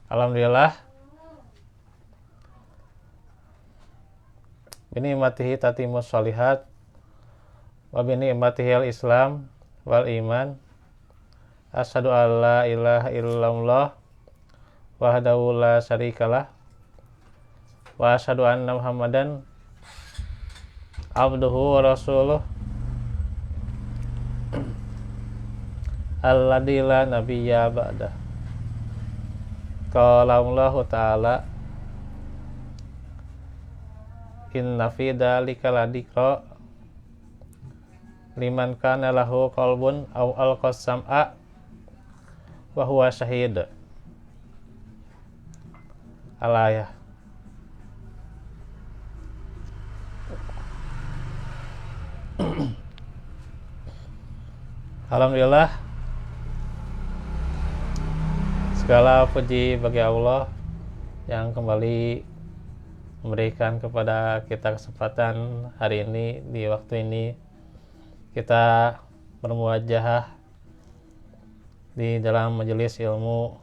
Alhamdulillah binikmatihi tatimmus sholihat wa binikmatihil islam wal iman. Asyhadu an la ilaha illallah wahdahu la syarikalah wa asyhadu anna muhammadan abduhu wa rasuluh alladzi la nabiyya ba'dah. Qala Allahu ta'ala inna fi dzalika ladzikra liman kana lahu qalbun aw alqa sam'a wa huwa syahid. Al-ayah. Alhamdulillah, segala puji bagi Allah yang kembali memberikan kepada kita kesempatan hari ini, di waktu ini kita bermuajahah di dalam majelis ilmu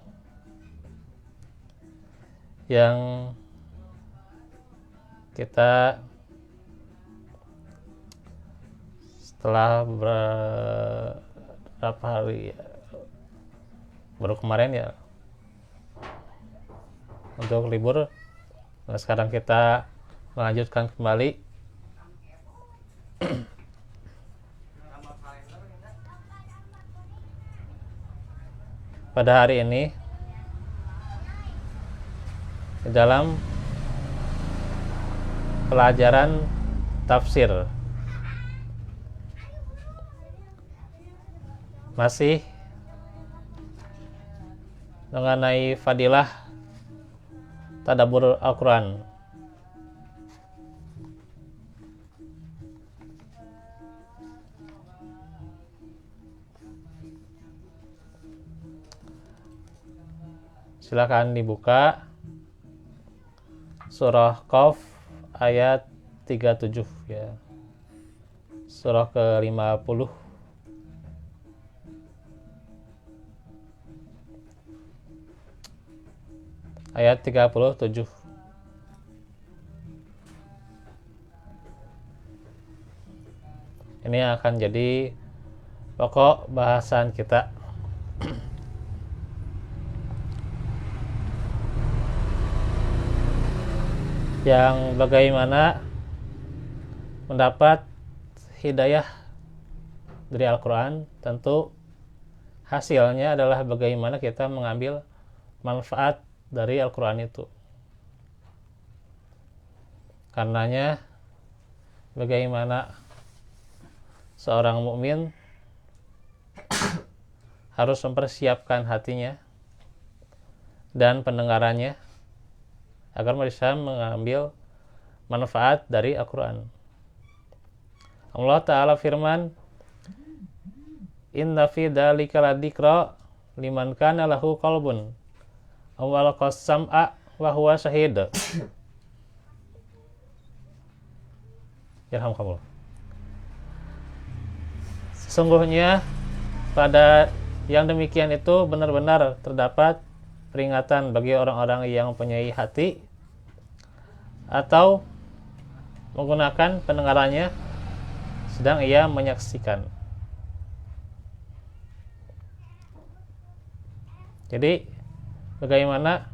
yang kita setelah beberapa hari baru kemarin ya untuk libur. Nah, sekarang kita melanjutkan kembali pada hari ini di dalam pelajaran tafsir, masih mengenai fadilah tadabbur Al-Quran. Silakan dibuka surah Qaf ayat 37 ya. Surah ke-50. Ayat 37. Ini akan jadi pokok bahasan kita. Yang bagaimana mendapat hidayah dari Al-Quran, tentu hasilnya adalah bagaimana kita mengambil manfaat dari Al-Quran itu. Karenanya bagaimana seorang mukmin harus mempersiapkan hatinya dan pendengarannya agar bisa mengambil manfaat dari Al-Quran. Allah Ta'ala firman, inna fi dzalika ladzikra liman kana lahu qalbun aw alqa sam'a wa huwa syahid. Yarhamkallah. Sesungguhnya pada yang demikian itu benar-benar terdapat peringatan bagi orang-orang yang mempunyai hati atau menggunakan pendengarannya sedang ia menyaksikan. Jadi bagaimana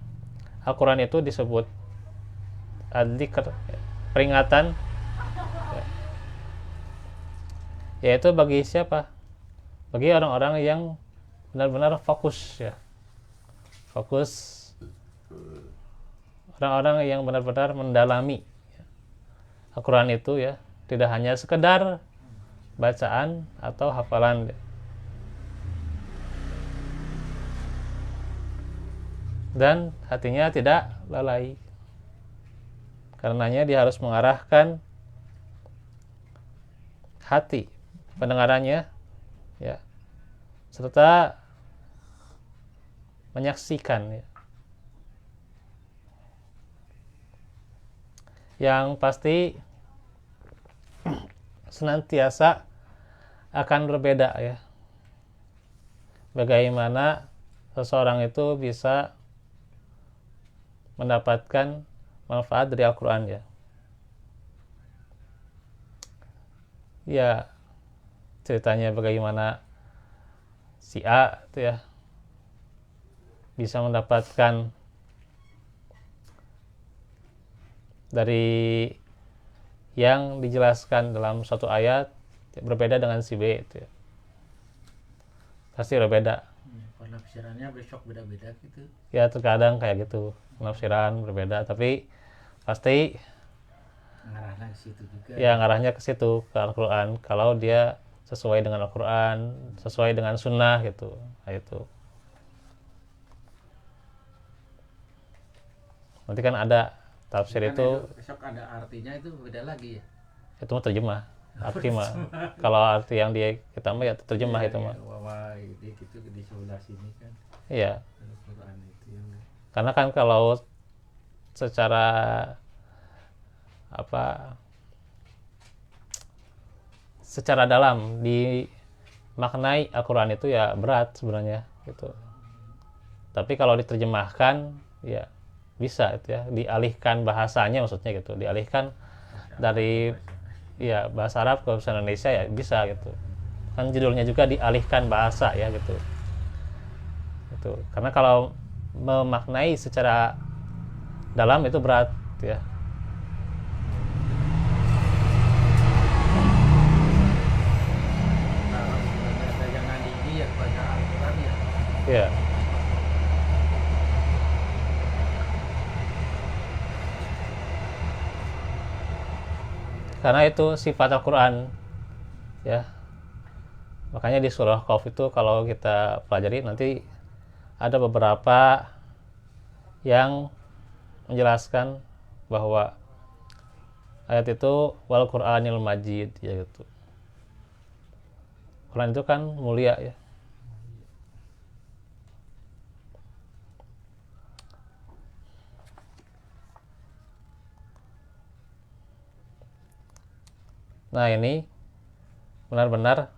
Al-Quran itu disebut adzikr, peringatan, yaitu bagi siapa? Bagi orang-orang yang benar-benar fokus ya. Fokus, orang-orang yang benar-benar mendalami Al-Quran itu ya, tidak hanya sekedar bacaan atau hafalan. Dan hatinya tidak lalai. Karenanya dia harus mengarahkan hati pendengarannya ya, serta menyaksikan ya. Yang pasti senantiasa akan berbeda ya. Bagaimana seseorang itu bisa mendapatkan manfaat dari Al-Quran ya. Ya, ceritanya bagaimana si A itu ya bisa mendapatkan dari yang dijelaskan dalam suatu ayat berbeda dengan si B itu ya. Pasti berbeda. Penafsirannya besok beda-beda gitu. Ya terkadang kayak gitu, penafsiran berbeda, tapi pasti Ngarahnya ke situ juga. ya ngarahnya ke situ, ke Al-Quran. Kalau dia sesuai dengan Al-Quran, sesuai dengan Sunnah gitu. Nah, itu. Nanti kan ada tafsir Kan itu besok ada artinya itu beda lagi ya. itu mah terjemah. Arti mah. Kalau arti yang dia kita mah ya terjemah itu mah. Wah, ini gitu di sebelah sini kan. Iya. Al-Quran itu yang Karena kan kalau secara apa secara dalam dimaknai Al-Quran itu ya berat sebenarnya gitu. Tapi kalau diterjemahkan ya bisa itu ya, dialihkan bahasanya maksudnya gitu, dialihkan dari ya bahasa Arab ke bahasa Indonesia ya bisa gitu. Kan judulnya juga dialihkan bahasa ya gitu. Gitu. Karena kalau memaknai secara dalam itu berat ya. ada yang ngandidi ya baca Al-Quran ya. Iya. Karena itu sifat Al-Quran ya. Makanya di surah Qaf itu kalau kita pelajari nanti ada beberapa yang menjelaskan bahwa ayat itu wal Qur'anil Majid ya gitu. Quran itu kan mulia ya. Nah ini benar-benar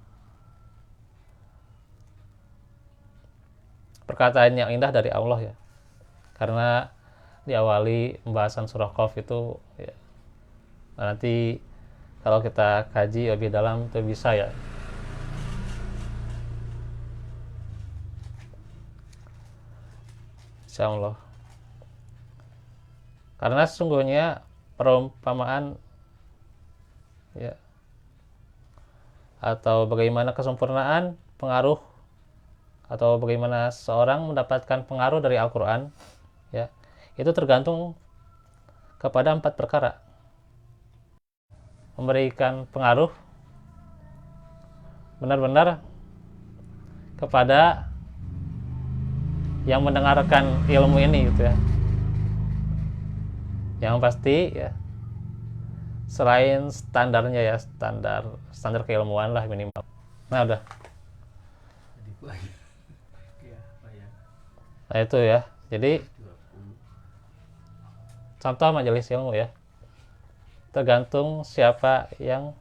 perkataan yang indah dari Allah ya. Karena diawali pembahasan surah Qaf itu ya, nanti kalau kita kaji lebih dalam itu bisa ya. Insya Allah. Karena sesungguhnya perumpamaan ya atau bagaimana kesempurnaan pengaruh atau bagaimana seorang mendapatkan pengaruh dari Al-Quran ya itu tergantung kepada 4 perkara. Memberikan pengaruh benar-benar kepada yang mendengarkan ilmu ini gitu ya. Yang pasti ya selain standarnya ya standar keilmuan lah minimal. Nah udah. Nah itu ya. Jadi contoh majelis ilmu ya. Tergantung siapa yang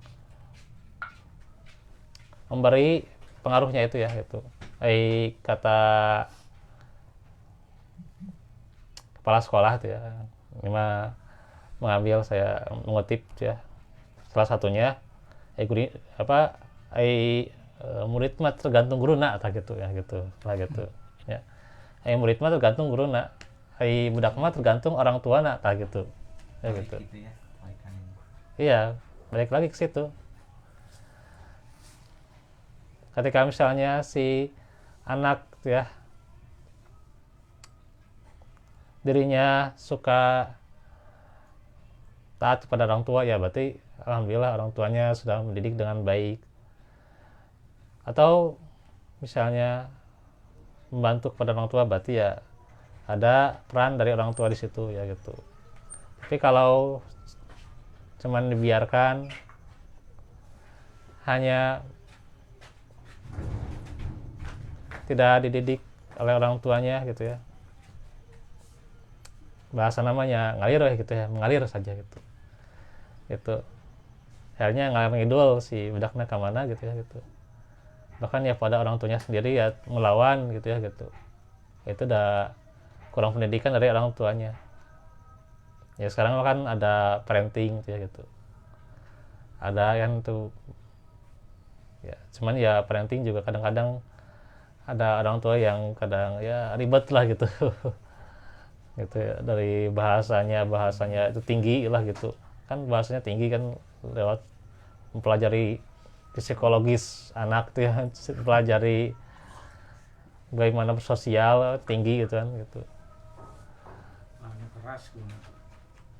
memberi pengaruhnya itu ya gitu. Kata kepala sekolah itu ya. Ini mah mengambil saya mengutip ya. Salah satunya murid mah tergantung guruna atau gitu ya gitu. Lah gitu. Ya. Murid mah tergantung guruna. Budak mah tergantung orang tua nak tak gitu. Ya gitu. Iya, balik lagi ke situ. Ketika misalnya si anak ya dirinya suka taat kepada orang tua ya berarti alhamdulillah orang tuanya sudah mendidik dengan baik. Atau misalnya membantu kepada orang tua berarti ya ada peran dari orang tua di situ ya gitu. Tapi kalau cuman dibiarkan hanya tidak dididik oleh orang tuanya gitu ya, bahasa namanya ngalir ya gitu ya, mengalir saja gitu. Akhirnya ngalir ngidul si budaknya ke mana gitu ya gitu. Bahkan ya pada orang tuanya sendiri ya melawan gitu ya gitu. Itu udah kurang pendidikan dari orang tuanya. Ya sekarang kan ada parenting ya gitu, ada yang tuh ya, cuman ya parenting juga kadang-kadang ada orang tua yang kadang ya ribet lah gitu. Gitu ya, dari bahasanya itu tinggi lah gitu kan, bahasanya tinggi kan, lewat mempelajari psikologis anak tuh ya, pelajari bagaimana sosial tinggi gitu kan gitu. Lawannya keras guna.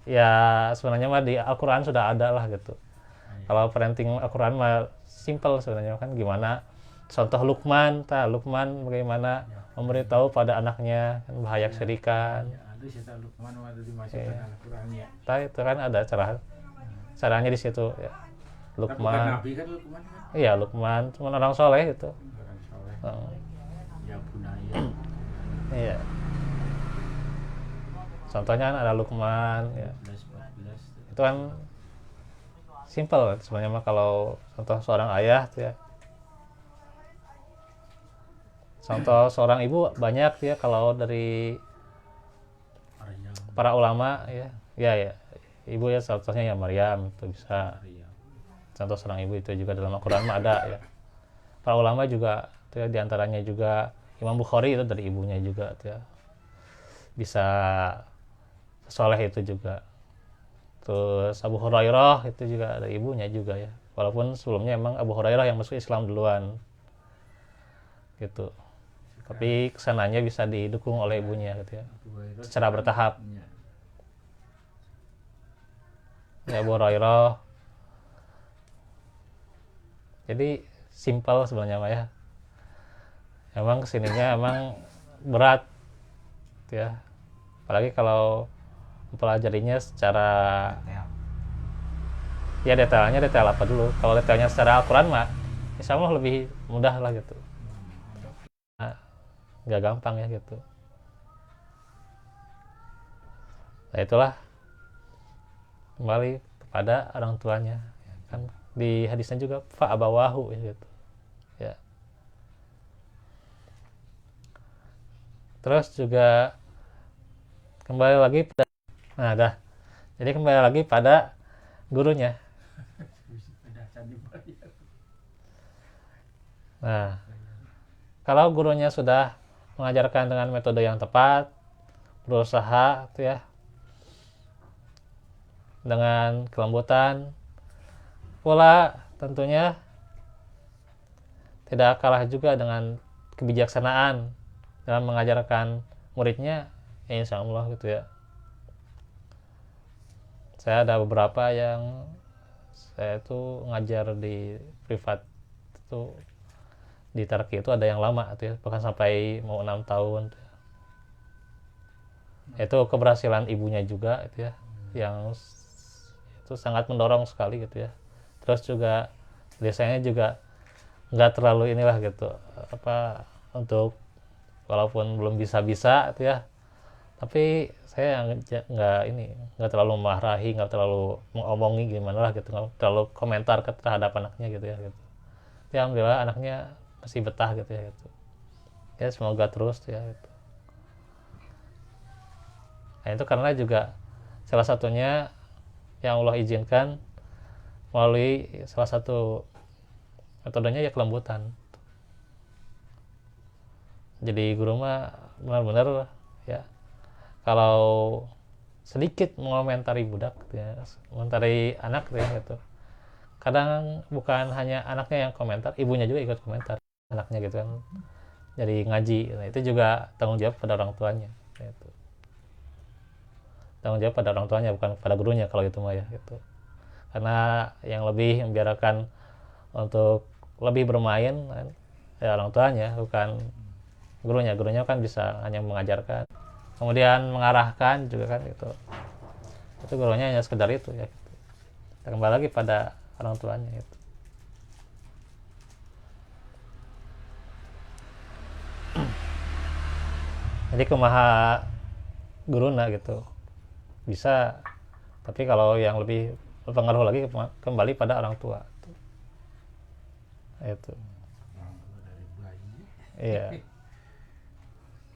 Ya sebenarnya mah di Al-Quran sudah ada lah gitu. Iya. Kalau parenting Al-Quran mah simple sebenarnya kan, gimana contoh Lukman, Lukman bagaimana Ya. memberitahu pada anaknya kan bahaya kesyirikan. Ya, aduh saya tahu Lukman waktu dimasukkan Iya. Al-Quran ya. Itu kan ada caranya di situ ya. Tapi bukan Lukman, Nabi kan Lukman kan? iya Lukman, cuma orang soleh itu. Orang soleh. Heeh. Ya bunaya. Iya. Contohnya kan ada Lukman, ya. 14. Itu kan simple sebenarnya mah kalau contoh seorang ayah tuh ya. Contoh seorang ibu banyak ya, kalau dari Maryam. para ulama ya. Ya. Ibu ya contohnya ya Maryam itu bisa. Contoh seorang ibu itu juga dalam Al-Quran mah ada ya. Para ulama juga tuh ya, diantaranya juga Imam Bukhari itu dari ibunya juga tuh ya. Bisa soleh itu juga. Terus Abu Hurairah itu juga dari ibunya juga ya. Walaupun sebelumnya emang Abu Hurairah yang masuk Islam duluan. Gitu. Tapi kesananya bisa didukung oleh ibunya gitu ya. Secara bertahap. Ya Abu Hurairah. Jadi simpel sebenarnya Pak ya. Emang kesininya emang berat ya. Apalagi kalau mempelajarinya secara ya detail apa dulu. Kalau detailnya secara Al-Quran mah insya Allah lebih mudah lah gitu. Nah, nggak gampang ya gitu. Nah itulah kembali kepada orang tuanya ya kan, di hadisnya juga fa abawahu ya gitu ya. Terus juga kembali lagi pada, nah dah, jadi kembali lagi pada gurunya. Nah kalau gurunya sudah mengajarkan dengan metode yang tepat, berusaha tuh ya, dengan kelembutan pula tentunya, tidak kalah juga dengan kebijaksanaan dalam mengajarkan muridnya ya, insya Allah gitu ya. Saya ada beberapa yang saya tuh ngajar di privat itu, di Turki itu ada yang lama tuh ya, bahkan sampai mau 6 tahun tuh. Itu keberhasilan ibunya juga itu ya, yang itu sangat mendorong sekali gitu ya. Terus juga desanya juga nggak terlalu inilah gitu apa, untuk walaupun belum bisa itu ya, tapi saya nggak terlalu memarahi, nggak terlalu mengomongi gimana lah gitu, nggak terlalu komentar terhadap anaknya gitu ya gitu. Ya alhamdulillah anaknya masih betah gitu ya gitu. Ya semoga terus ya gitu. Nah itu karena juga salah satunya yang Allah izinkan melalui salah satu metodenya ya kelembutan. Jadi guru mah benar-benar ya, kalau sedikit mengomentari budak ya, mengomentari anak ya gitu, kadang bukan hanya anaknya yang komentar, ibunya juga ikut komentar anaknya gitu kan. Jadi ngaji, nah itu juga tanggung jawab pada orang tuanya gitu. Tanggung jawab pada orang tuanya, bukan pada gurunya kalau itu mah ya gitu. Karena yang lebih membiarkan untuk lebih bermain kan, ya orang tuanya, bukan gurunya. Gurunya kan bisa hanya mengajarkan, kemudian mengarahkan juga kan gitu. Itu gurunya hanya sekedar itu ya gitu. Kita kembali lagi pada orang tuanya itu. Jadi kumaha guruna gitu bisa, tapi kalau yang lebih berpengaruh lagi kembali pada orang tua itu. Iya.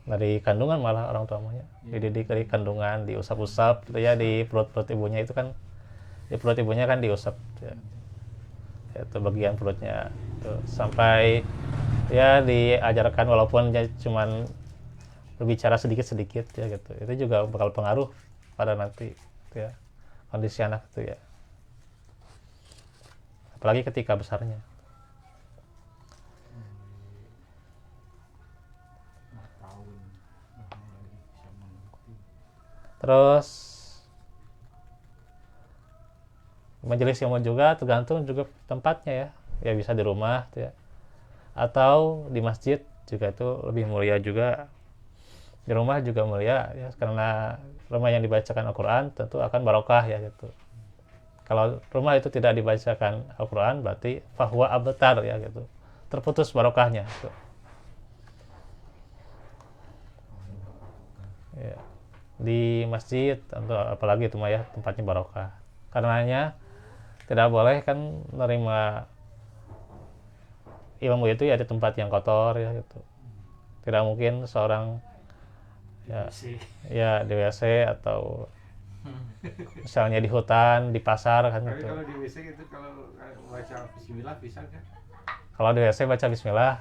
dari kandungan malah orang tuanya dididik dari kandungan, diusap-usap gitu ya di perut ibunya itu kan, di perut ibunya kan diusap ya. Itu bagian perutnya tuh, sampai ya diajarkan walaupun ya cuman berbicara sedikit-sedikit ya gitu, itu juga bakal pengaruh pada nanti gitu ya, kondisi anak itu ya, apalagi ketika besarnya. Terus majelis ilmu juga tergantung juga tempatnya ya, ya bisa di rumah gitu ya, atau di masjid juga itu lebih mulia juga. Di rumah juga mulia ya, karena rumah yang dibacakan Al-Quran tentu akan barokah ya gitu. Kalau rumah itu tidak dibacakan Al-Quran berarti fahuwa abtar ya gitu, terputus barokahnya gitu. Ya. Di masjid atau apalagi itu mah ya tempatnya barokah, karenanya tidak boleh kan menerima ilmu itu ya di tempat yang kotor ya gitu. Tidak mungkin seorang ya di WC atau misalnya di hutan, di pasar kan Tapi gitu. kalau di WC itu kalau baca bismillah bisa kan? Kalau di WC baca bismillah.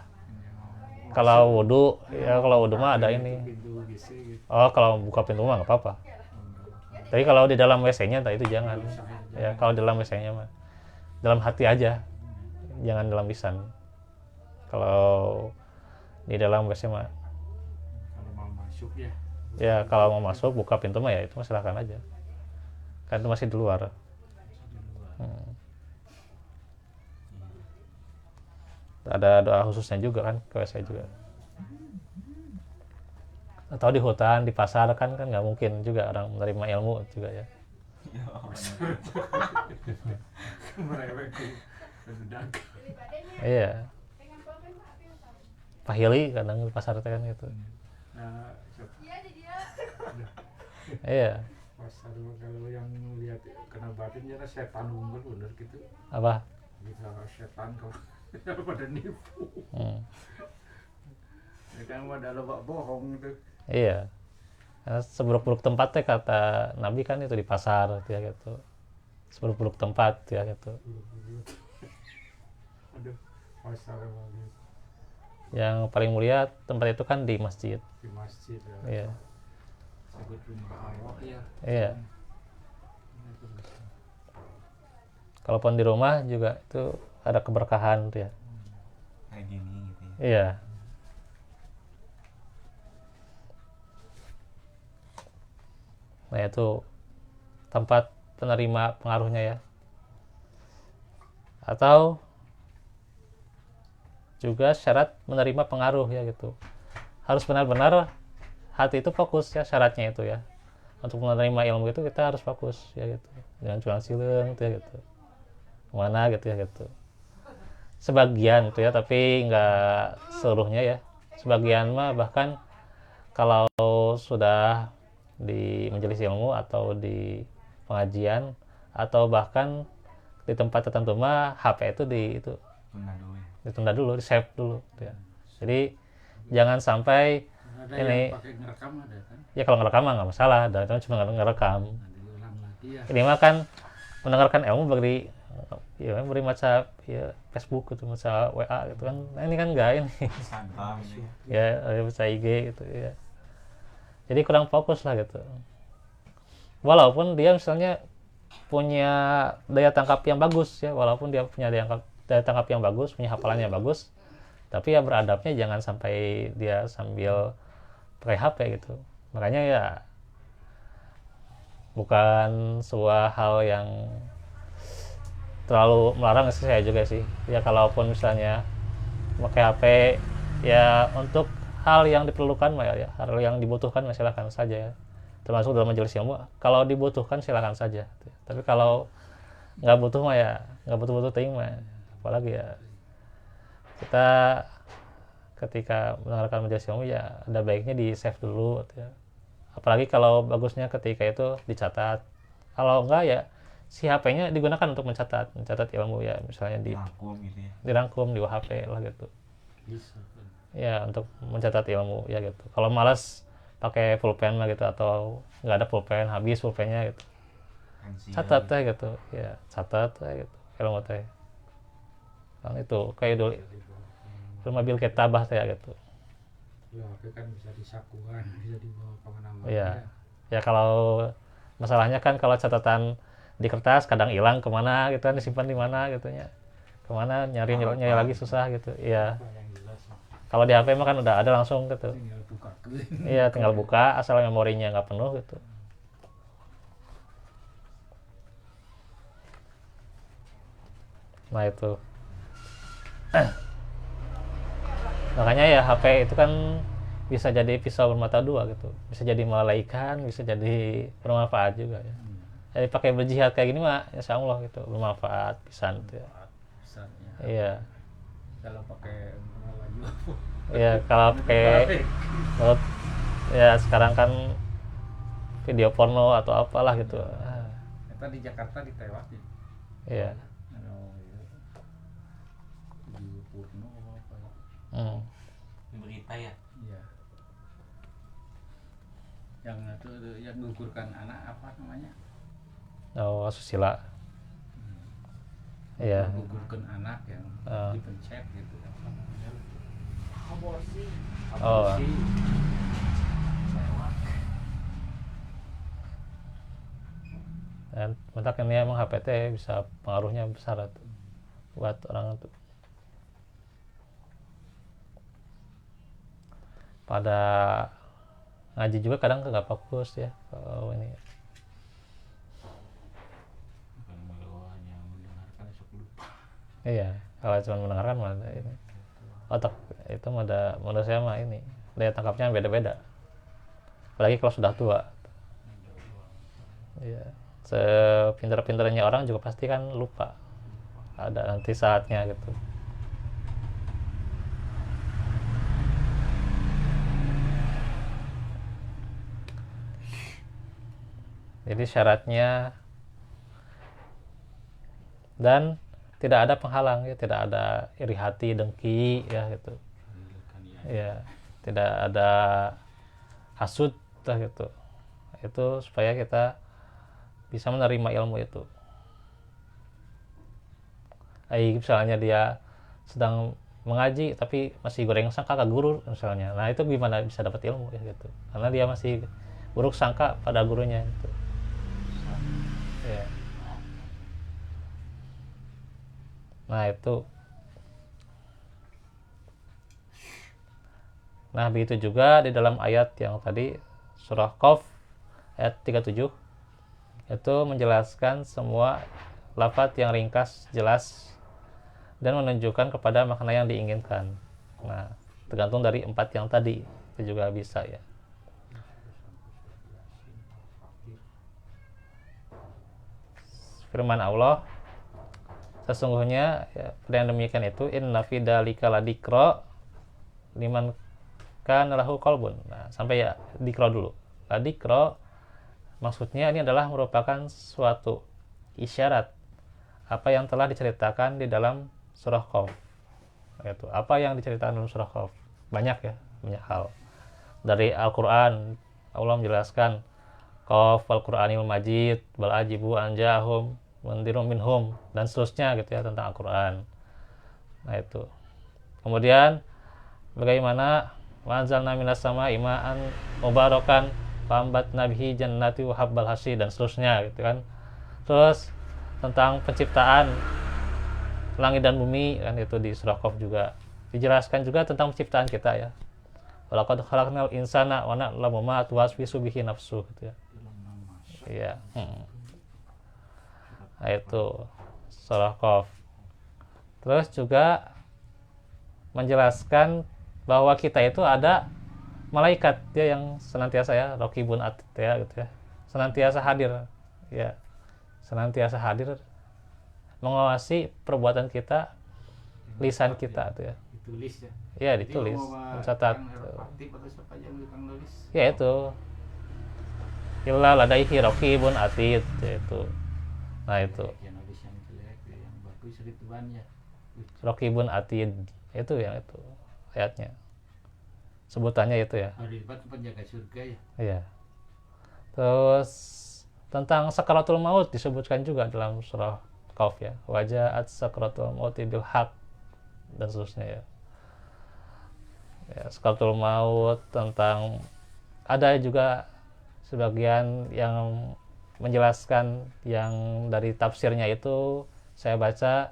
Kalau wudhu ya, kalau wudhu mah ada ini. Pintu WC gitu. Oh, kalau buka pintu mah nggak apa-apa. Tapi kalau di dalam WC-nya itu jangan. Ya, kalau di dalam WC-nya mah dalam hati aja. Jangan dalam lisan. Kalau di dalam WC mah Kalau mau masuk ya. ya, kalau mau masuk buka pintu mah ya itu mah silakan aja. Kan itu masih di luar. Ada doa khususnya juga kan ke WC juga. Atau di hutan, di pasar kan nggak mungkin juga orang menerima ilmu juga ya. Merewek bedak. Iya. Pahili kadang di pasar kan gitu. Nah, Iya. pasar kalau yang lihat kena batin ya setan unggul bener gitu. Apa? Bisa setan kalau pada nipu. Ya kan ada lobak bohong gitu. Iya. Karena seburuk-buruk tempat teh kata Nabi kan itu di pasar ya gitu. Seburuk-buruk tempat ya gitu. Aduh, pasar lagi Yang paling mulia tempat itu kan di masjid. di masjid ya. Iya. Sebut rumah Allah ya. Iya. Kalaupun di rumah juga itu ada keberkahan tuh ya. Kayak gini gitu ya. Iya. Nah itu tempat penerima pengaruhnya ya. Atau juga syarat menerima pengaruh ya gitu. Harus benar-benar hati itu fokus ya, syaratnya itu ya. Untuk menerima ilmu itu kita harus fokus ya gitu. Jangan cuma sileng gitu ya gitu. Mana gitu ya gitu. Sebagian tuh ya, tapi nggak seluruhnya ya. Sebagian mah bahkan kalau sudah di majelis ilmu atau di pengajian atau bahkan di tempat tertentu mah HP itu Tunda dulu ya. ditunda dulu, di save dulu gitu ya. Jadi jangan sampai Ada ini yang pakai ngerekam ada kan? ya, kalau ngerekam mah nggak masalah, dan itu cuma ngerekam. Ada diulang lagi ya. Ini mah kan mendengarkan ilmu beri ya beri macam ya Facebook gitu, macam WA gitu kan. Nah, ini kan enggak ini Santam gitu ya. ya baca IG gitu ya. Jadi kurang fokus lah gitu. Walaupun dia misalnya punya daya tangkap yang bagus ya, walaupun dia punya daya tangkap yang bagus, punya hafalan yang bagus, tapi ya beradabnya jangan sampai dia sambil pakai HP gitu. Makanya ya bukan sebuah hal yang terlalu melarang sih saya juga sih. Ya kalaupun misalnya pakai HP ya untuk hal yang diperlukan ya, hal yang dibutuhkan silakan saja ya. Termasuk dalam majelis ilmu, kalau dibutuhkan silakan saja. Tapi kalau nggak butuh mah ya nggak butuh-butuh ting mah. Apalagi ya kita ketika mendengarkan majelis ilmu ya ada baiknya di save dulu ya. Apalagi kalau bagusnya ketika itu dicatat. Kalau enggak ya si HP-nya digunakan untuk mencatat ilmu ya, misalnya Rangkum gitu ya. dirangkum di HP lah gitu. Bisa. ya untuk mencatat ilmu ya gitu. Kalau malas pakai pulpen mah gitu, atau nggak ada pulpen, habis pulpennya gitu, Pensil. catat teh gitu ya, catat teh gitu ilmu teh kan. Itu kayak dulu film bil kitabah teh gitu Ya, HP kan bisa disakuan, bisa dibawa kemana-mana. ya. Ya kalau masalahnya kan kalau catatan di kertas kadang hilang kemana gitu kan, disimpan di mana gitu ya, kemana nyari lagi susah gitu ya. Apa yang jelas Kalau di HP mah kan udah ada langsung gitu. tinggal buka ke Iya, tinggal buka asal memorinya nggak penuh gitu. Nah itu. Makanya ya HP itu kan bisa jadi pisau bermata dua gitu. Bisa jadi malaikat, bisa jadi bermanfaat juga ya. Jadi pakai berjihad kayak gini mah insya Allah gitu, bermanfaat pisan gitu ya. Besarnya. Iya. Kalau pakai baju Iya, kalau pakai menurut ya sekarang kan video porno atau apalah gitu. Eta di Jakarta ditewak ya. Iya. Oh, iya. Di Purno apa ya? Hmm. Berita ya. Iya. Yang itu yang menggugurkan anak apa namanya? Oh, asusila. Iya. Menggugurkan anak yang dipencet gitu. Apa namanya? aborsi. Oh. Aborsi. Dan mentak ini emang HPT bisa pengaruhnya besar tuh buat orang itu. Pada ngaji juga kadang nggak fokus ya kalau ini. Bukan kalau hanya mendengarkan esok lupa. Iya, kalau cuma mendengarkan malah ini otak itu menurut saya mah ini daya tangkapnya beda-beda. Apalagi kalau sudah tua. Iya, sepintar-pintarnya orang juga pasti kan lupa. Ada nanti saatnya gitu. Jadi syaratnya dan tidak ada penghalang ya, tidak ada iri hati, dengki ya gitu. Ya, tidak ada hasud lah gitu. Itu supaya kita bisa menerima ilmu itu. Misalnya dia sedang mengaji tapi masih goreng sangka ke guru misalnya. Nah, itu gimana bisa dapat ilmu ya gitu. Karena dia masih buruk sangka pada gurunya gitu. Ya. Nah, itu. Nah, begitu juga di dalam ayat yang tadi surah Qaf ayat 37 itu menjelaskan semua lafaz yang ringkas, jelas dan menunjukkan kepada makna yang diinginkan. Nah, tergantung dari 4 yang tadi itu juga bisa ya. Firman Allah, sesungguhnya ya, yang demikian itu inna fi dzalika ladikra liman kana lahu qalbun. Nah, sampai ya dikra dulu. Ladikra maksudnya ini adalah merupakan suatu isyarat apa yang telah diceritakan di dalam surah Qaf. Itu apa yang diceritakan dalam surah Qaf? Banyak ya, banyak hal. Dari Al-Qur'an Allah menjelaskan Qaf Al-Qur'anil Majid bal ajibu anjahum mundirum minhum dan seterusnya gitu ya tentang Al-Qur'an. Nah, itu. Kemudian bagaimana wanzalna minas sama'i ma'an mubarakan fambatna bihi jannati wa habbal hasid dan seterusnya gitu kan. Terus tentang penciptaan langit dan bumi kan itu di surah Qaf juga dijelaskan juga tentang penciptaan kita ya. Walaqad khalaqnal insana wa na'lamu ma tuwaswisu bihi nafsu gitu ya. Iya. Nah, itu surah Qaf. Terus juga menjelaskan bahwa kita itu ada malaikat ya yang senantiasa ya raqibun atid ya gitu ya. Senantiasa hadir ya. Senantiasa hadir mengawasi perbuatan kita, lisan kita tuh ya. Ditulis ya. Iya, ditulis, mencatat. Aktif atau siapa aja yang nulis? Ya itu. Illa ladaihi raqibun atid itu. Nah, itu. Yang nulis yang jelek, yang bagus rituan ya. Raqibun atid itu yang itu ayatnya. sebutannya itu ya. Hari Jumat penjaga surga ya. Iya. Terus tentang sakaratul maut disebutkan juga dalam surah Qaf ya. Wajaat sakaratul maut bil haq dan seterusnya ya. Ya, sakaratul maut tentang ada juga sebagian yang menjelaskan yang dari tafsirnya itu saya baca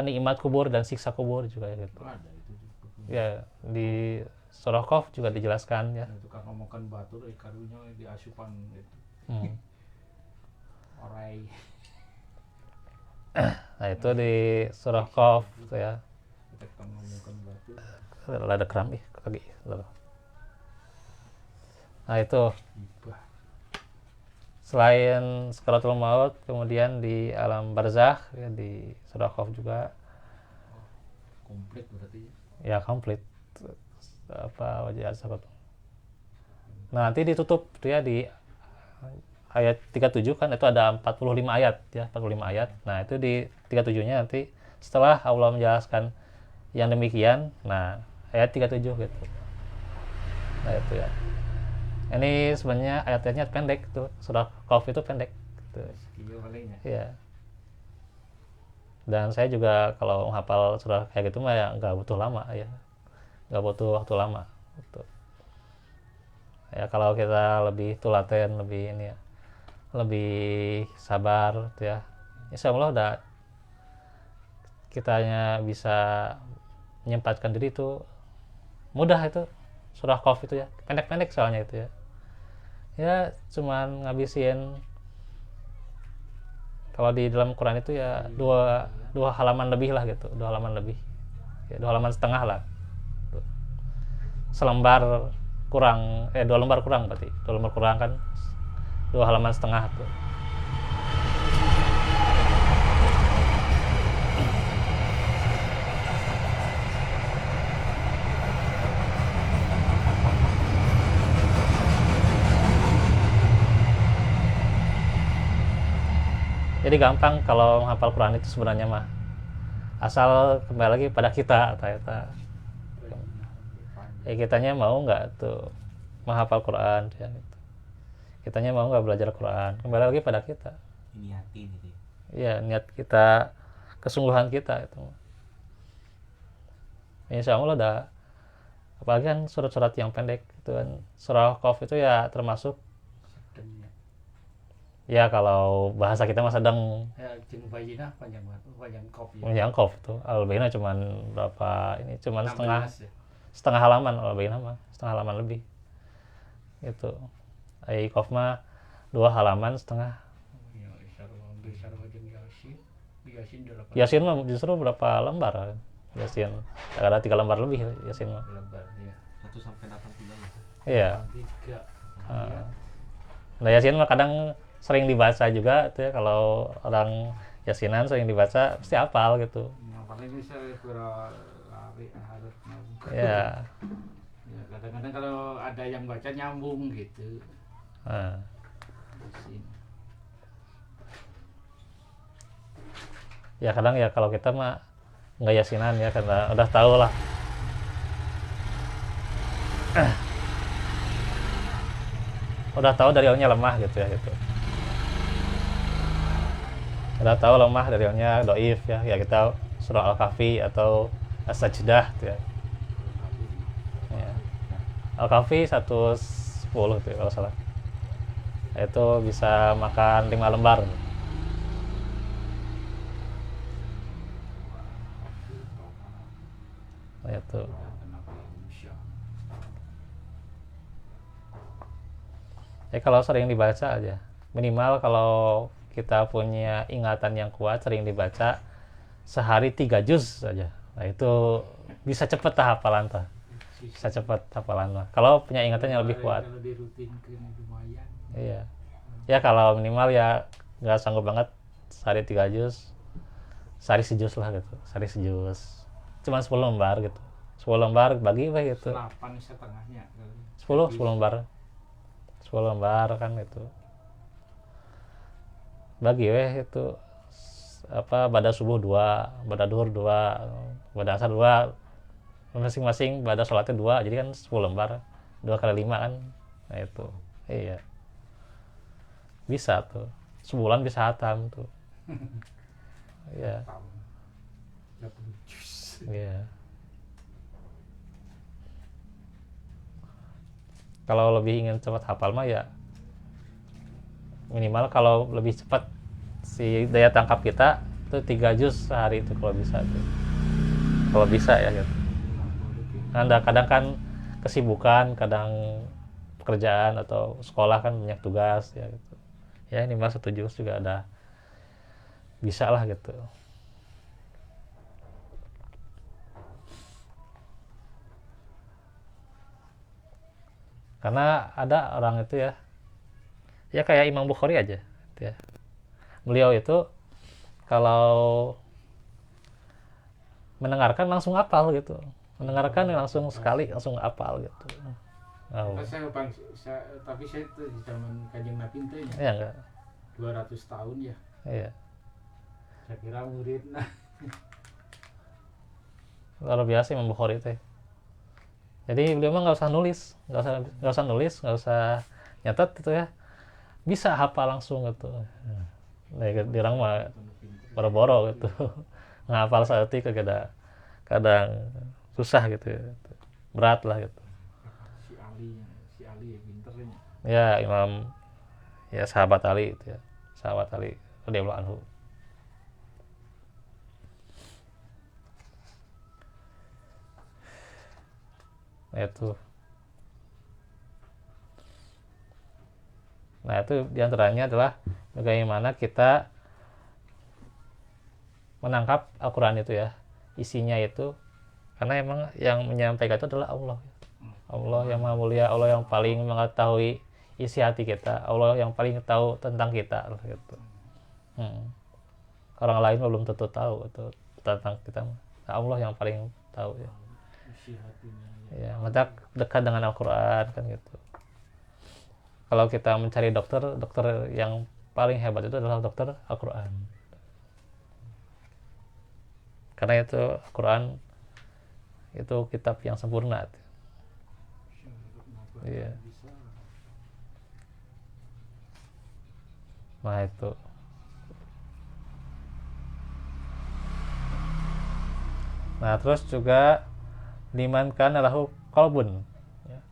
nikmat kubur dan siksa kubur juga gitu. Ada itu juga. Ya, di surah Qaf juga dijelaskan ya. Itu kan ngomongkan batu dari karunya di asupan itu. Hmm. Orai. Nah, itu di surah Qaf gitu ya. Kita kan ngomongkan batu. Ada keram kaki. Nah, itu Ibah. selain sakaratul maut, kemudian di alam barzakh ya, di surah Qaf juga Komplit berarti ya. ya komplit wajah sakaratul. Nah, nanti ditutup tuh ya di ayat 37 kan itu ada 45 ayat ya, 45 ayat. Nah, itu di 37-nya nanti setelah Allah menjelaskan yang demikian, nah ayat 37 gitu. Nah, itu ya. Ini sebenarnya ayat-ayatnya pendek tuh. Surah Qaf itu pendek gitu. Sekiyo palingnya. Iya. Dan saya juga kalau menghafal surah kayak gitu mah ya nggak butuh lama ya. Nggak butuh waktu lama gitu. Ya kalau kita lebih tulaten, lebih ini ya, lebih sabar gitu ya, insya Allah udah kitanya bisa menyempatkan diri itu mudah itu. Surah Qaf itu ya pendek-pendek soalnya itu ya. Ya cuman ngabisin kalau di dalam Quran itu ya dua halaman lebih lah gitu, 2 halaman lebih ya, 2 halaman setengah lah. Selembar kurang 2 lembar kurang berarti 2 lembar kurang kan 2 halaman setengah tuh. Jadi gampang kalau menghafal Quran itu sebenarnya mah, asal kembali lagi pada kita ternyata ya, kitanya mau nggak tuh menghafal Quran ya, gitu. Kitanya mau nggak belajar Quran, kembali lagi pada kita Ini hati gitu ya. ya, niat kita, kesungguhan kita itu. Insya Allah udah, apalagi kan surat-surat yang pendek itu kan, surah Qaf itu ya termasuk Sedangnya. ya kalau bahasa kita mah sedang. Ya jeung Bayinah panjang banget. Panjang kopi. Yang Qaf itu Al-Bayyinah cuman berapa ini, cuman 16 ya. setengah halaman. Al-Bayyinah mah setengah halaman lebih gitu. Qaf mah 2 halaman setengah. Ya, besar bagian Yasin. Yasin 8 Yasin mah justru berapa lembar Yasin, ada 3 lembar lebih Yasin mah. lembar ya. 1 sampai 83 gitu. Iya. 3. Nah, Yasin mah kadang sering dibaca juga tuh ya, kalau orang Yasinan sering dibaca pasti hafal gitu. Nah, paling bisa lari harus nyambung. Iya. Ya, kadang-kadang kalau ada yang baca nyambung gitu. Nah, Yasin. ya kadang ya kalau kita mah nggak Yasinan ya, karena udah tahu lah. Udah tahu dalilnya lemah gitu ya gitu. Udah tahu lemah dalilnya doif ya, ya kita surah Al-Kahfi atau As-Sajdah gitu ya. Ya. Al-Kahfi 110 tuh ya, kalau salah. Itu bisa makan 5 lembar. Nah, itu. Ya kalau sering dibaca aja. Minimal kalau kita punya ingatan yang kuat, sering dibaca sehari 3 juz saja. Nah, itu bisa cepat hafalan tuh. Bisa cepat hafalan lah. Kalau punya ingatan yang lebih kuat. Kalau dirutinkan lumayan. Iya. Ya kalau minimal ya nggak sanggup banget sehari 3 juz. Sehari sejuz lah gitu. Sehari sejuz. Cuman 10 lembar gitu. 10 lembar bagi weh gitu. 8 setengahnya. 10 lembar. 10 lembar kan itu. Bagi weh itu pada subuh 2, pada duhur 2, pada asar 2. masing-masing pada sholatnya 2, jadi kan 10 lembar, 2 kali 5 kan. Nah itu iya, bisa tuh sebulan bisa hatam tuh. Iya. Tahu. Dapat jus. Iya. Kalau lebih ingin cepat hafal mah ya minimal kalau lebih cepat si daya tangkap kita itu 3 juz sehari itu kalau bisa tuh. Kalau bisa ya gitu. Kadang kan kesibukan, kadang pekerjaan atau sekolah kan banyak tugas ya gitu. Ya minimal 1 juz juga ada bisa lah gitu. Karena ada orang itu ya kayak Imam Bukhari aja gitu ya. Beliau itu kalau mendengarkan langsung hafal gitu, mendengarkan langsung sekali langsung hafal gitu. Oh. Tapi saya itu di zaman Kanjeng Nabi itu Ya enggak. 200 tahun ya. Iya. Saya kira murid nah. Luar biasa Imam Bukhari itu. Jadi beliau mah nggak usah nulis, nggak usah nyatet gitu ya. Bisa hafal langsung gitu. Nah, di orang mah boro-boro gitu. Ngapal saeutik kadang susah gitu ya. Berat lah gitu. Si Ali ya pinternya. Ya Imam ya sahabat Ali itu ya. Sahabat Ali radhiyallahu anhu. Nah itu diantaranya adalah bagaimana kita menangkap Al-Quran itu ya, isinya itu, karena emang yang menyampaikan itu adalah Allah. Allah yang maha mulia, Allah yang paling mengetahui isi hati kita, Allah yang paling tahu tentang kita gitu. Orang lain belum tentu tahu itu tentang kita, nah, Allah yang paling tahu ya. Isi hatinya. Ya, maka dekat dengan Al-Quran kan gitu. Kalau kita mencari dokter yang paling hebat itu adalah dokter Al-Quran. Karena itu Al-Quran itu kitab yang sempurna. Iya. Nah itu. Nah terus juga dimankan lahu qalbun, ya.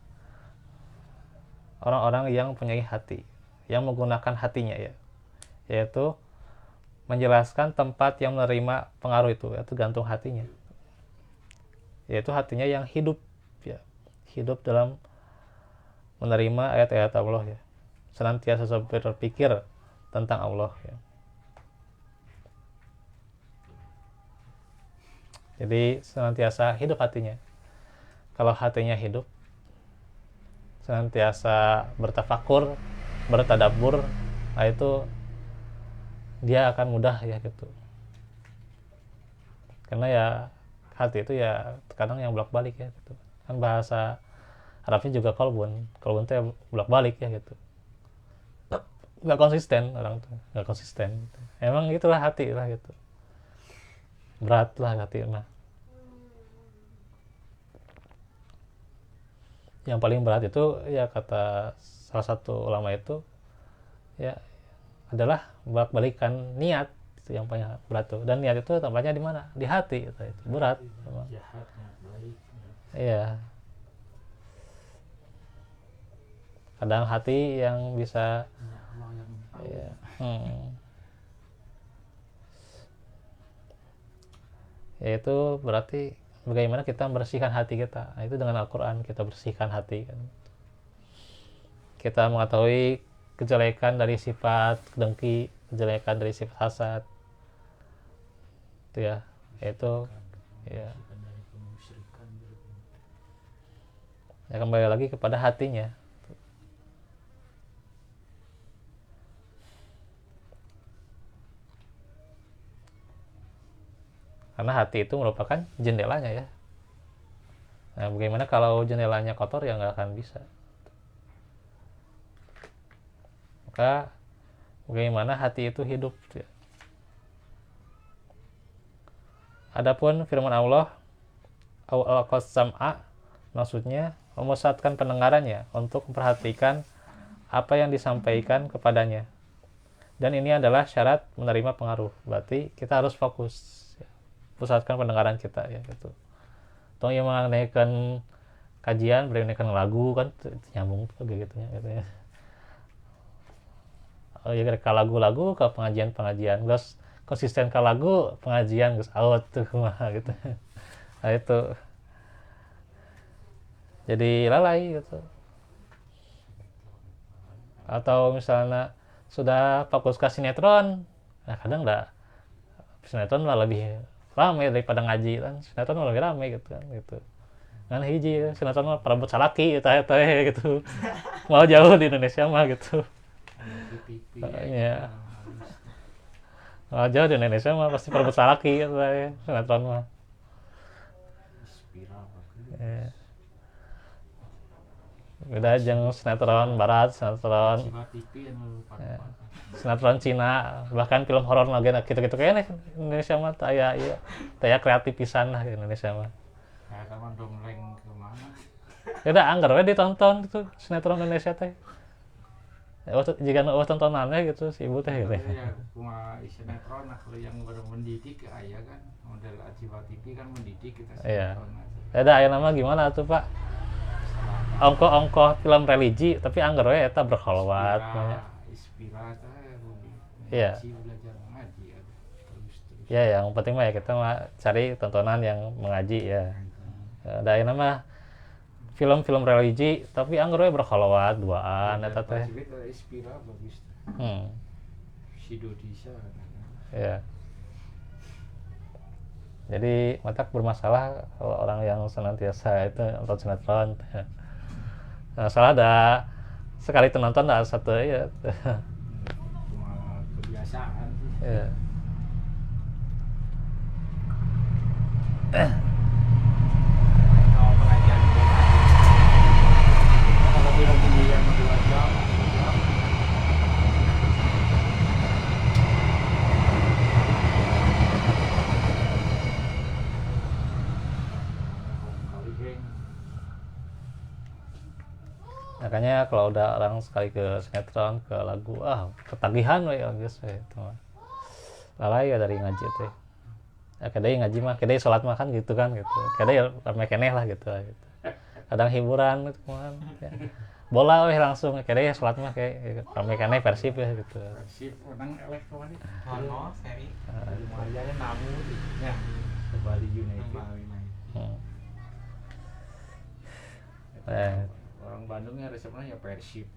Orang-orang yang punya hati, yang menggunakan hatinya ya, yaitu menjelaskan tempat yang menerima pengaruh itu, yaitu gantung hatinya, yaitu hatinya yang hidup ya, hidup dalam menerima ayat-ayat Allah ya, senantiasa berpikir tentang Allah ya. Jadi senantiasa hidup hatinya. Kalau hatinya hidup, senantiasa bertafakur, bertadabbur, nah itu dia akan mudah ya gitu. Karena ya hati itu ya kadang yang bolak-balik ya gitu. Kan bahasa Arabnya juga kolbun itu bolak-balik ya gitu. Nggak konsisten orang tuh, nggak konsisten. Gitu. Emang gitulah hati lah gitu. Berat lah hati mah. Yang paling berat itu ya kata salah satu ulama itu ya adalah balik-balikan niat, itu yang paling berat tuh. Dan niat itu tempatnya di mana? Di hati itu berat memang. Iya. Kadang hati yang bisa ya, yaitu berarti bagaimana kita membersihkan hati kita. Nah, itu dengan Al-Quran kita bersihkan hati kan. Kita mengetahui kejelekan dari sifat dengki, kejelekan dari sifat hasad itu ya, yaitu ya kembali lagi kepada hatinya. Karena hati itu merupakan jendelanya ya. Nah, bagaimana kalau jendelanya kotor ya nggak akan bisa. Maka bagaimana hati itu hidup ya. Adapun firman Allah, sam'a maksudnya memusatkan pendengarannya untuk memperhatikan apa yang disampaikan kepadanya. Dan ini adalah syarat menerima pengaruh. Berarti kita harus fokus, ya. Pusatkan pendengaran kita ya gitu. Tong yang mengenaikan kajian, mengenaikan lagu kan nyambung kayak gitu ya. Oh ya ke lagu-lagu ke pengajian terus konsisten ke lagu pengajian terus out tuh kumaha gitu. Nah itu jadi lalai gitu. Atau misalnya sudah fokus ke sinetron, nah kadang sinetron malah lebih ramai daripada ngaji kan, sinetron malah lebih ramai gitu kan gitu. Kan hiji sinetron mah perebut salaki gitu. Mau jauh di Indonesia mah gitu. Ya. Mau jauh di Indonesia mah pasti perebut salaki gitu ya, sinetron mah. Ya. Beda jeung sinetron barat, sinetron sinetron Cina, bahkan film horor lagi gitu-gitu kayaknya Indonesia mah aya ieu. Taya kreatif pisan lah Indonesia mah. Kayak sama domleng kemana? Ya udah anggar we ditonton gitu sinetron Indonesia teh. Ya jika nu tontonannya gitu si ibu teh gitu. Ya cuma sinetron nah kalau yang baru mendidik aya kan model Ajiwa TV kan mendidik kita Iya. sinetron. Ya udah aya nama gimana tuh Pak? Ongko film religi tapi anggar we eta berkholwat nya. Inspira teh Iya. belajar ngaji ya. Terus. Ya yang penting mah ya kita mah cari tontonan yang mengaji ya. Ada yang nama film-film religi tapi anggar we berkholwat duaan eta teh. Inspira bagus. Sidodisa. Ya. Jadi matak bermasalah kalau orang yang senantiasa itu nonton sinetron. Nah, salah ada sekali nonton ada satu ya. Cuma kebiasaan sih. Ya. Kalau pengajian kalau film ini yang 2 jam. Makanya kalau udah orang sekali ke sinetron, ke lagu, ketagihan we geus we itu mah. Lalai ya dari ngaji teh. Ya kadang ngaji mah, kadang salat mah kan gitu kan gitu. Kadang ya rame keneh lah gitu. Kadang hiburan gitu kan. Ya. Bola we langsung, kadang ya salat mah kayak rame keneh Persib ya gitu. Persib menang elek kemarin. Ono seri Lumayan namu ya. Bali United. Orang Bandungnya resepnya ya Persib.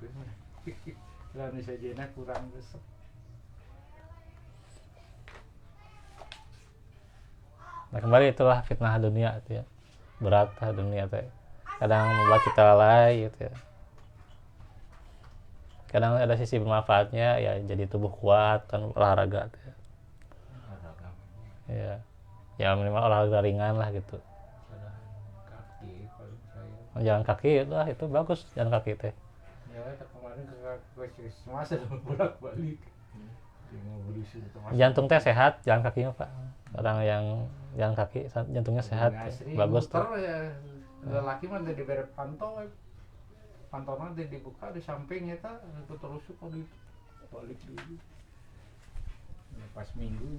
Lalu sajana kurang resep. Nah kembali itulah fitnah dunia itu ya, berat dunia teh. Kadang membuat kita lalai gitu ya. Kadang ada sisi bermanfaatnya ya jadi tubuh kuat kan olahraga tuh ya. Ya, ya minimal olahraga ringan lah gitu. Kaki paling saya. Jalan kaki itu bagus jalan kaki teh. Ya kemarin ke masa bolak-balik. Jantung teh sehat jalan kakinya Pak. Orang yang jalan kaki jantungnya sehat bagus tuh. Ya, lelaki mah dari bere pantau pantaunya dibuka di samping eta itu terus kok di balik dulu. Ya, pas minggu.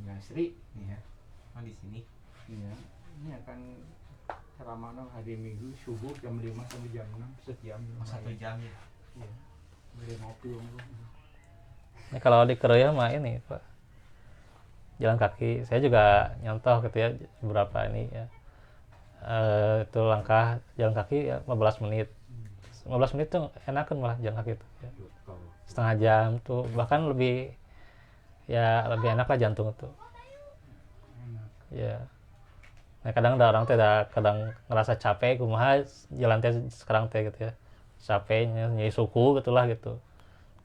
Ngasri iya. Oh di sini. iya. Ini akan ceramahnya hari Minggu subuh jam 5 sampai jam 6 setiap Oh, 1 jam ya. Iya. Beli ngopi Nah, kalau di Keroya mah ini Pak. Jalan kaki, saya juga nyontoh gitu ya beberapa ini ya. Itu langkah jalan kaki ya 15 menit. 15 menit tuh enakan malah jalan kaki itu ya. Setengah jam tuh bahkan lebih enak lah jantung tuh. Ya. Nah kadang ada orang teh kadang ngerasa capek kumaha jalan teh sekarang teh gitu ya. Capeknya nyai suku gitulah gitu.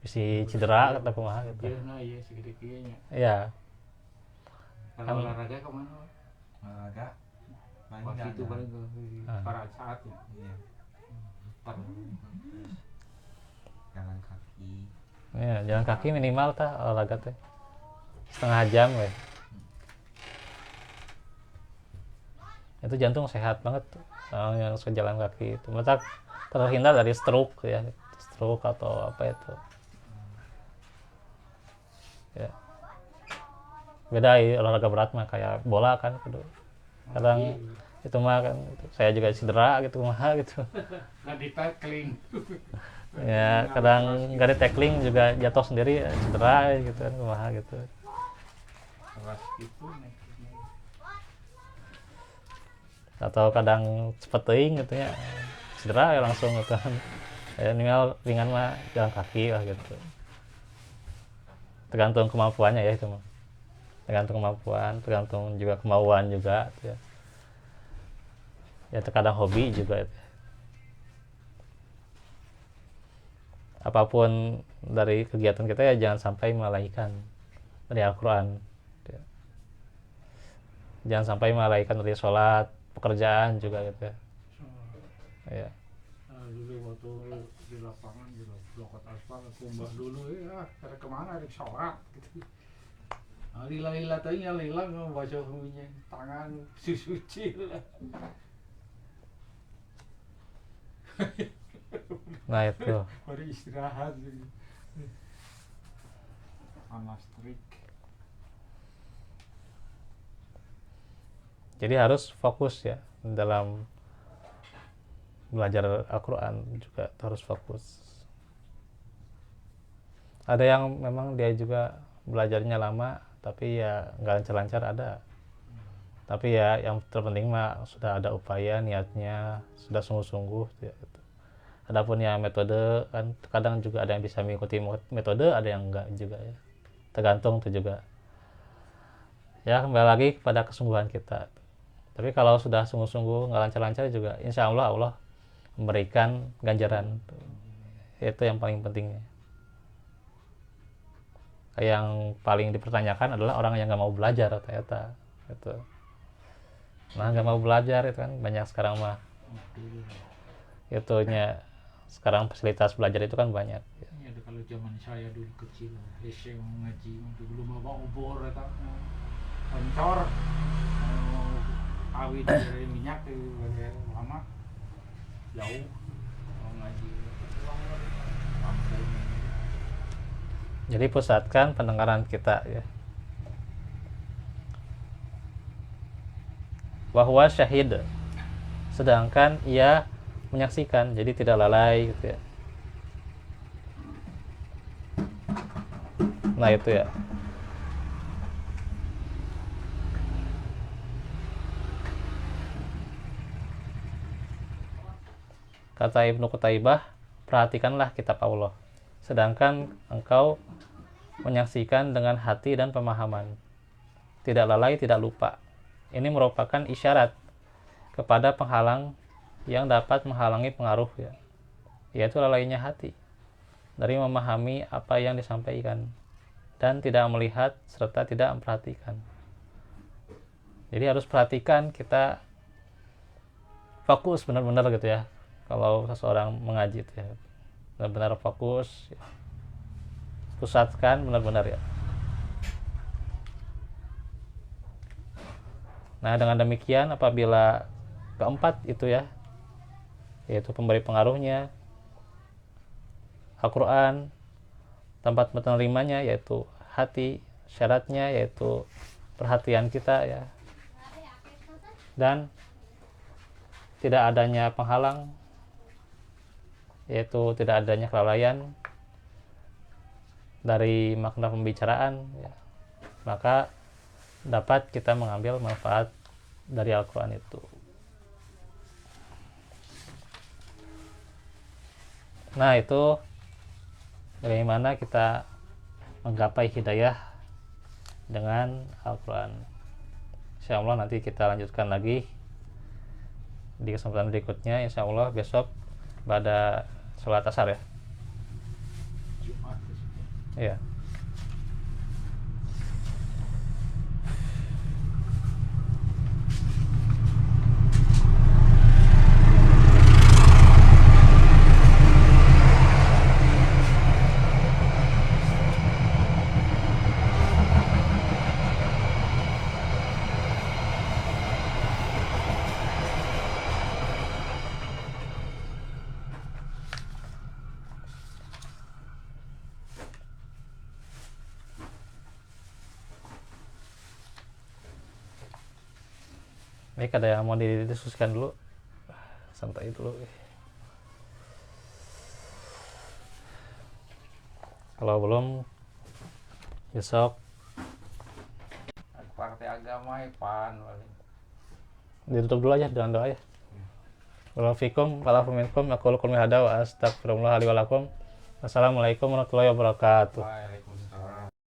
Bisa cedera kata kumaha gitu. Iya segede-gedenya. Iya. Kalau olahraga kemana? Olahraga Waktu itu paling para saat ya. Iya. Jalan kaki. Ya, jalan kaki minimal tah olahraga teh. Setengah jam we. itu jantung sehat banget tuh. Yang suka jalan kaki itu mereka terhindar dari stroke ya, stroke atau apa itu ya. Beda ya, olahraga berat mah kayak bola kan kadang itu mah kan saya juga cedera gitu mah gitu nggak di tackling. ya, kadang nggak di tackling juga jatuh sendiri cedera gitu kan mah gitu. Keras gitu nih. Atau kadang cepet teuing gitu ya cedera ya langsung gitu kan. Ya minimal ringan mah jalan kaki lah gitu. Tergantung kemampuannya ya itu mah. Tergantung kemampuan, tergantung juga kemauan juga gitu ya. Ya terkadang hobi juga itu. Apapun dari kegiatan kita ya jangan sampai melalaikan dari Al-Quran. Jangan sampai melalaikan dari sholat, pekerjaan juga gitu ya. Ya. Dulu waktu di lapangan gitu, blokat aspal, kumbah dulu ya, ada kemana ada sholat gitu. Lila-lila tadi ya lila nggak baca punya tangan suci lah. Nah itu. Baru istirahat gitu. Panas terik. Jadi harus fokus ya dalam belajar Al-Quran juga harus fokus. Ada yang memang dia juga belajarnya lama tapi ya nggak lancar-lancar ada. Tapi ya yang terpenting mah sudah ada upaya niatnya, sudah sungguh-sungguh ya, gitu. Adapun ya metode kan kadang juga ada yang bisa mengikuti metode, ada yang enggak juga ya. Tergantung itu juga. Ya kembali lagi kepada kesungguhan kita. Tapi kalau sudah sungguh-sungguh nggak lancar-lancar juga, insya Allah Allah memberikan ganjaran. Itu yang paling pentingnya. Yang paling dipertanyakan adalah orang yang nggak mau belajar ternyata. Itu. Nah nggak mau belajar itu kan banyak sekarang mah. Itunya sekarang fasilitas belajar itu kan banyak. Ya, kalau zaman saya dulu kecil, SD ngaji, belum bawa obor, pencor, awit dari minyak itu lama, jauh, ngaji, kampung. Jadi pusatkan pendengaran kita ya. Bahwa syahid, sedangkan ia menyaksikan, jadi tidak lalai gitu ya. Nah itu ya. Kata Ibnu Qutaibah, perhatikanlah kitab Allah, sedangkan engkau menyaksikan dengan hati dan pemahaman. Tidak lalai, tidak lupa. Ini merupakan isyarat kepada penghalang yang dapat menghalangi pengaruh ya, yaitu lalainya hati dari memahami apa yang disampaikan dan tidak melihat serta tidak memperhatikan. Jadi harus perhatikan, kita fokus benar-benar gitu ya. Kalau seseorang mengaji itu ya, benar-benar fokus ya. Pusatkan benar-benar ya. Nah dengan demikian apabila keempat itu ya, yaitu pemberi pengaruhnya Al-Quran, tempat menerimanya yaitu hati, syaratnya yaitu perhatian kita ya, dan tidak adanya penghalang yaitu tidak adanya kelalaian dari makna pembicaraan ya, maka dapat kita mengambil manfaat dari Al-Quran itu. Nah itu bagaimana kita menggapai hidayah dengan Al-Quran. Insya Allah nanti kita lanjutkan lagi di kesempatan berikutnya. Insya Allah besok pada sholat asar ya. Iya. Baik, ada yang mau didiskusikan dulu? Santai dulu. Kalau belum, besok Partai agama pan paling. ditutup dulu aja dengan doa ya. Waalaikumsalam warahmatullahi wabarakatuh. Aku lakum hada wa astagfirullah li wa lakum. Wassalamualaikum warahmatullahi wabarakatuh. Waalaikumsalam.